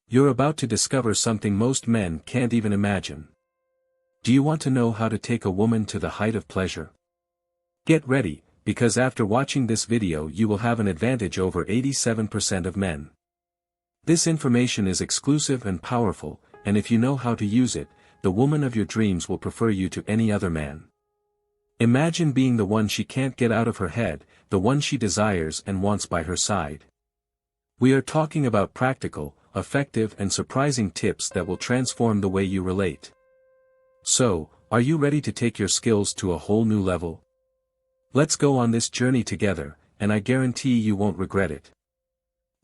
You're about to discover something most men can't even imagine. Do you want to know how to take a woman to the height of pleasure? Get ready, because after watching this video you will have an advantage over 87% of men. This information is exclusive and powerful, and if you know how to use it, the woman of your dreams will prefer you to any other man. Imagine being the one she can't get out of her head, the one she desires and wants by her side. We are talking about practical, effective and surprising tips that will transform the way you relate. So, are you ready to take your skills to a whole new level? Let's go on this journey together, and I guarantee you won't regret it.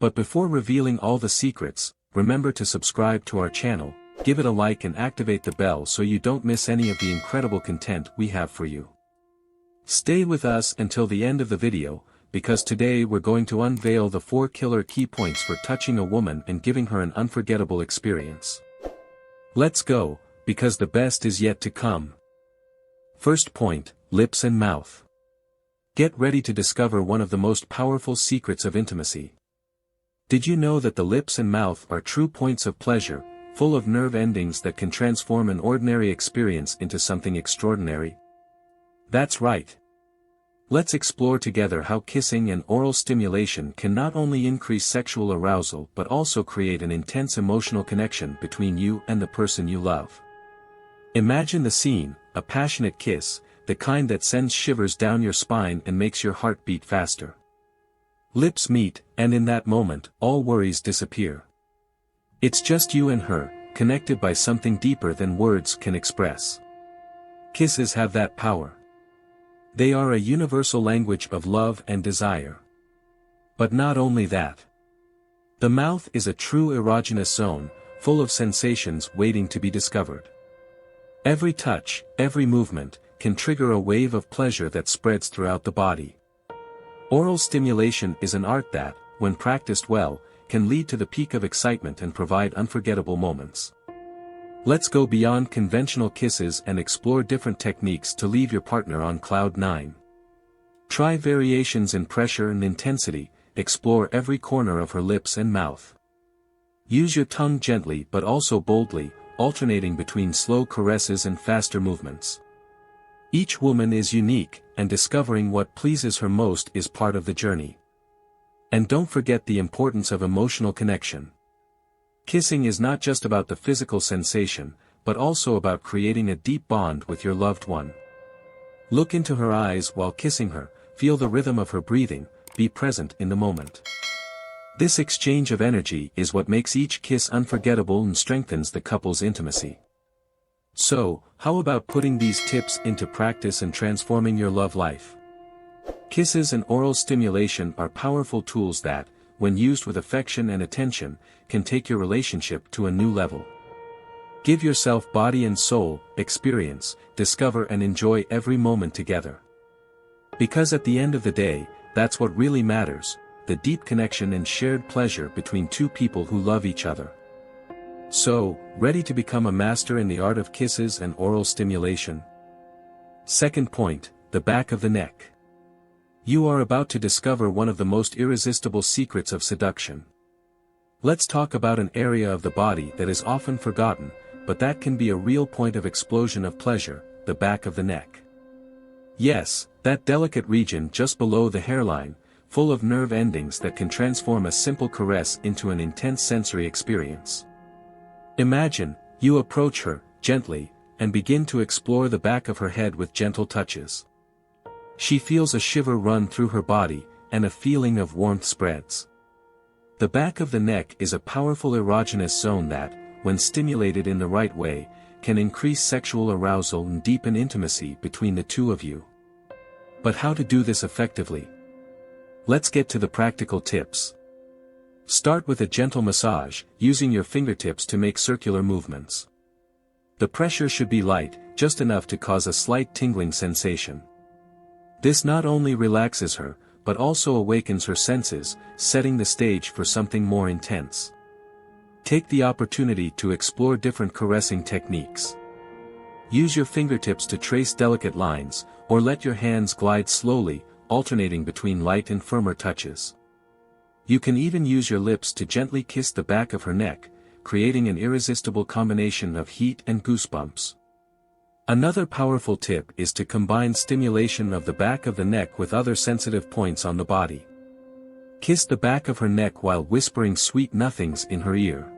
But before revealing all the secrets, remember to subscribe to our channel, give it a like and activate the bell so you don't miss any of the incredible content we have for you. Stay with us until the end of the video, because today we're going to unveil the 4 killer key points for touching a woman and giving her an unforgettable experience. Let's go, because the best is yet to come. First point, lips and mouth. Get ready to discover one of the most powerful secrets of intimacy. Did you know that the lips and mouth are true points of pleasure, full of nerve endings that can transform an ordinary experience into something extraordinary? That's right. Let's explore together how kissing and oral stimulation can not only increase sexual arousal but also create an intense emotional connection between you and the person you love. Imagine the scene, a passionate kiss, the kind that sends shivers down your spine and makes your heart beat faster. Lips meet, and in that moment, all worries disappear. It's just you and her, connected by something deeper than words can express. Kisses have that power. They are a universal language of love and desire. But not only that. The mouth is a true erogenous zone, full of sensations waiting to be discovered. Every touch, every movement, can trigger a wave of pleasure that spreads throughout the body. Oral stimulation is an art that, when practiced well, can lead to the peak of excitement and provide unforgettable moments. Let's go beyond conventional kisses and explore different techniques to leave your partner on cloud 9. Try variations in pressure and intensity, explore every corner of her lips and mouth. Use your tongue gently but also boldly, alternating between slow caresses and faster movements. Each woman is unique, and discovering what pleases her most is part of the journey. And don't forget the importance of emotional connection. Kissing is not just about the physical sensation, but also about creating a deep bond with your loved one. Look into her eyes while kissing her, feel the rhythm of her breathing, be present in the moment. This exchange of energy is what makes each kiss unforgettable and strengthens the couple's intimacy. So, how about putting these tips into practice and transforming your love life? Kisses and oral stimulation are powerful tools that, when used with affection and attention, can take your relationship to a new level. Give yourself body and soul, experience, discover and enjoy every moment together. Because at the end of the day, that's what really matters, the deep connection and shared pleasure between two people who love each other. So, ready to become a master in the art of kisses and oral stimulation? Second point, the back of the neck. You are about to discover one of the most irresistible secrets of seduction. Let's talk about an area of the body that is often forgotten, but that can be a real point of explosion of pleasure, the back of the neck. Yes, that delicate region just below the hairline, full of nerve endings that can transform a simple caress into an intense sensory experience. Imagine, you approach her, gently, and begin to explore the back of her head with gentle touches. She feels a shiver run through her body, and a feeling of warmth spreads. The back of the neck is a powerful erogenous zone that, when stimulated in the right way, can increase sexual arousal and deepen intimacy between the two of you. But how to do this effectively? Let's get to the practical tips. Start with a gentle massage, using your fingertips to make circular movements. The pressure should be light, just enough to cause a slight tingling sensation. This not only relaxes her, but also awakens her senses, setting the stage for something more intense. Take the opportunity to explore different caressing techniques. Use your fingertips to trace delicate lines, or let your hands glide slowly, alternating between light and firmer touches. You can even use your lips to gently kiss the back of her neck, creating an irresistible combination of heat and goosebumps. Another powerful tip is to combine stimulation of the back of the neck with other sensitive points on the body. Kiss the back of her neck while whispering sweet nothings in her ear.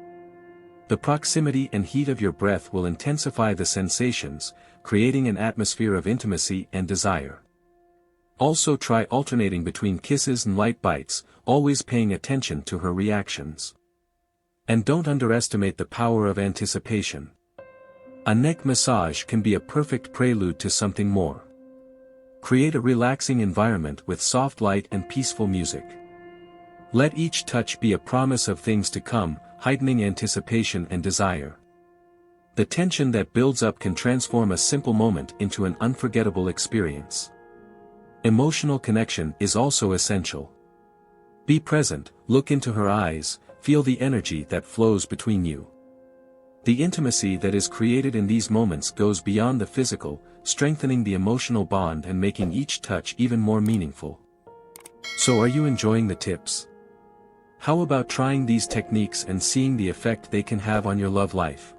The proximity and heat of your breath will intensify the sensations, creating an atmosphere of intimacy and desire. Also try alternating between kisses and light bites, always paying attention to her reactions. And don't underestimate the power of anticipation. A neck massage can be a perfect prelude to something more. Create a relaxing environment with soft light and peaceful music. Let each touch be a promise of things to come, heightening anticipation and desire. The tension that builds up can transform a simple moment into an unforgettable experience. Emotional connection is also essential. Be present, look into her eyes, feel the energy that flows between you. The intimacy that is created in these moments goes beyond the physical, strengthening the emotional bond and making each touch even more meaningful. So are you enjoying the tips? How about trying these techniques and seeing the effect they can have on your love life?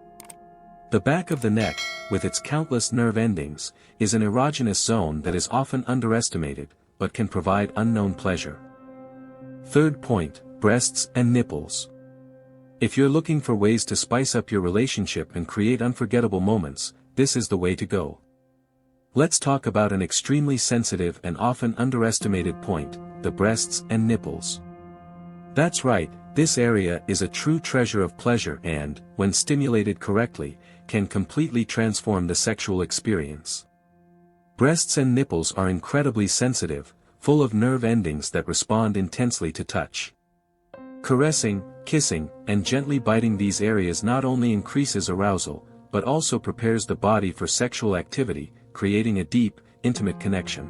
The back of the neck, with its countless nerve endings, is an erogenous zone that is often underestimated, but can provide unknown pleasure. Third point, breasts and nipples. If you're looking for ways to spice up your relationship and create unforgettable moments, this is the way to go. Let's talk about an extremely sensitive and often underestimated point, the breasts and nipples. That's right, this area is a true treasure of pleasure and, when stimulated correctly, can completely transform the sexual experience. Breasts and nipples are incredibly sensitive, full of nerve endings that respond intensely to touch. Caressing, kissing, and gently biting these areas not only increases arousal, but also prepares the body for sexual activity, creating a deep, intimate connection.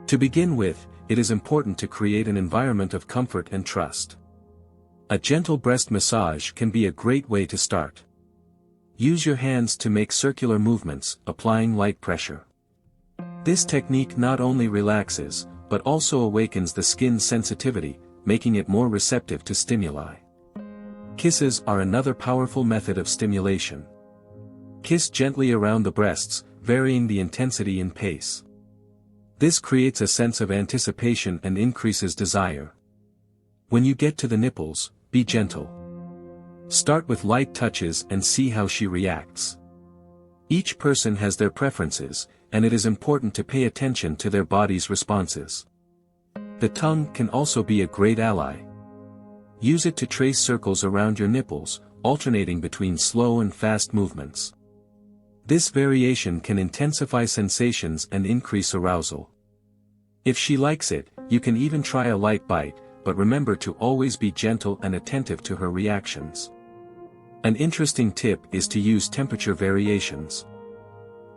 To begin with, it is important to create an environment of comfort and trust. A gentle breast massage can be a great way to start. Use your hands to make circular movements, applying light pressure. This technique not only relaxes, but also awakens the skin's sensitivity, making it more receptive to stimuli. Kisses are another powerful method of stimulation. Kiss gently around the breasts, varying the intensity and pace. This creates a sense of anticipation and increases desire. When you get to the nipples, be gentle. Start with light touches and see how she reacts. Each person has their preferences, and it is important to pay attention to their body's responses. The tongue can also be a great ally. Use it to trace circles around your nipples, alternating between slow and fast movements. This variation can intensify sensations and increase arousal. If she likes it, you can even try a light bite, but remember to always be gentle and attentive to her reactions. An interesting tip is to use temperature variations.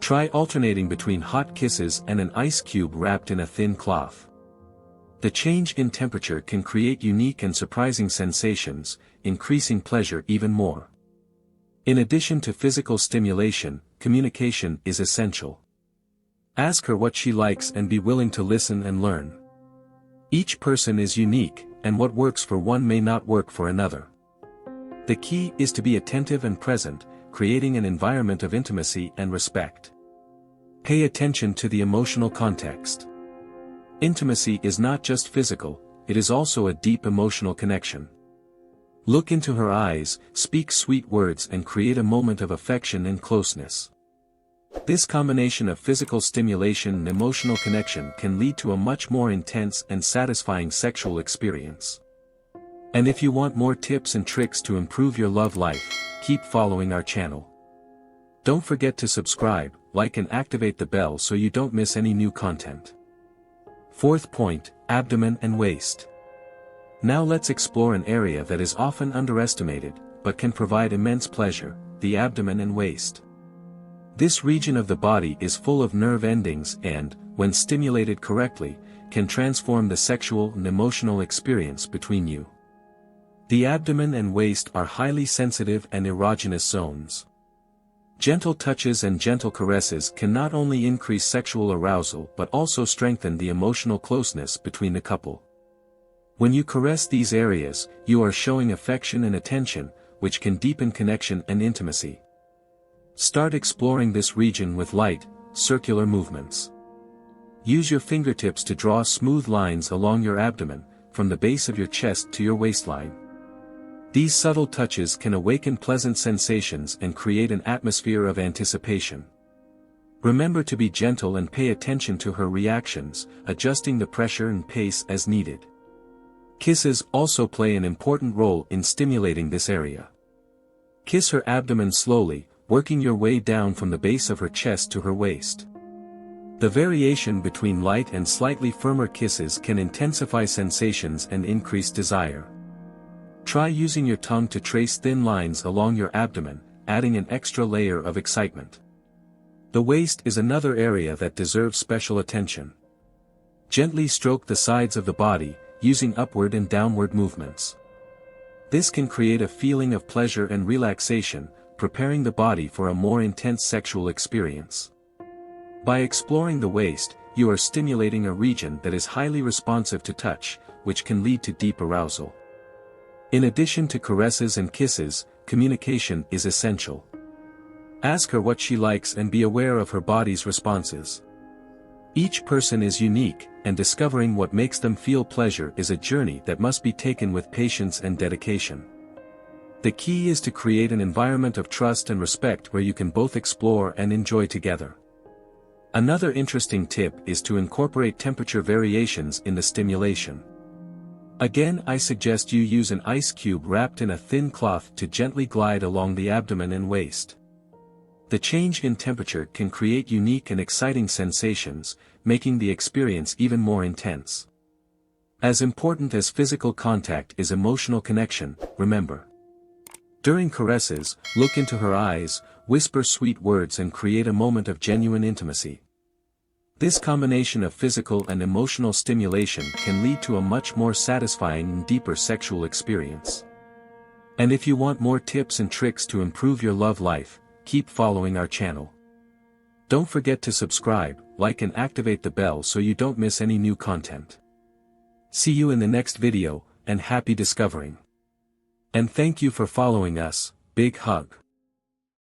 Try alternating between hot kisses and an ice cube wrapped in a thin cloth. The change in temperature can create unique and surprising sensations, increasing pleasure even more. In addition to physical stimulation, communication is essential. Ask her what she likes and be willing to listen and learn. Each person is unique, and what works for one may not work for another. The key is to be attentive and present, creating an environment of intimacy and respect. Pay attention to the emotional context. Intimacy is not just physical, it is also a deep emotional connection. Look into her eyes, speak sweet words and create a moment of affection and closeness. This combination of physical stimulation and emotional connection can lead to a much more intense and satisfying sexual experience. And if you want more tips and tricks to improve your love life, keep following our channel. Don't forget to subscribe, like and activate the bell so you don't miss any new content. Fourth point, abdomen and waist. Now let's explore an area that is often underestimated, but can provide immense pleasure, the abdomen and waist. This region of the body is full of nerve endings and, when stimulated correctly, can transform the sexual and emotional experience between you. The abdomen and waist are highly sensitive and erogenous zones. Gentle touches and gentle caresses can not only increase sexual arousal but also strengthen the emotional closeness between the couple. When you caress these areas, you are showing affection and attention, which can deepen connection and intimacy. Start exploring this region with light, circular movements. Use your fingertips to draw smooth lines along your abdomen, from the base of your chest to your waistline. These subtle touches can awaken pleasant sensations and create an atmosphere of anticipation. Remember to be gentle and pay attention to her reactions, adjusting the pressure and pace as needed. Kisses also play an important role in stimulating this area. Kiss her abdomen slowly, working your way down from the base of her chest to her waist. The variation between light and slightly firmer kisses can intensify sensations and increase desire. Try using your tongue to trace thin lines along your abdomen, adding an extra layer of excitement. The waist is another area that deserves special attention. Gently stroke the sides of the body, using upward and downward movements. This can create a feeling of pleasure and relaxation, preparing the body for a more intense sexual experience. By exploring the waist, you are stimulating a region that is highly responsive to touch, which can lead to deep arousal. In addition to caresses and kisses, communication is essential. Ask her what she likes and be aware of her body's responses. Each person is unique, and discovering what makes them feel pleasure is a journey that must be taken with patience and dedication. The key is to create an environment of trust and respect where you can both explore and enjoy together. Another interesting tip is to incorporate temperature variations in the stimulation. Again, I suggest you use an ice cube wrapped in a thin cloth to gently glide along the abdomen and waist. The change in temperature can create unique and exciting sensations, making the experience even more intense. As important as physical contact is emotional connection, remember. During caresses, look into her eyes, whisper sweet words and create a moment of genuine intimacy. This combination of physical and emotional stimulation can lead to a much more satisfying and deeper sexual experience. And if you want more tips and tricks to improve your love life, keep following our channel. Don't forget to subscribe, like and activate the bell so you don't miss any new content. See you in the next video, and happy discovering. And thank you for following us. Big hug.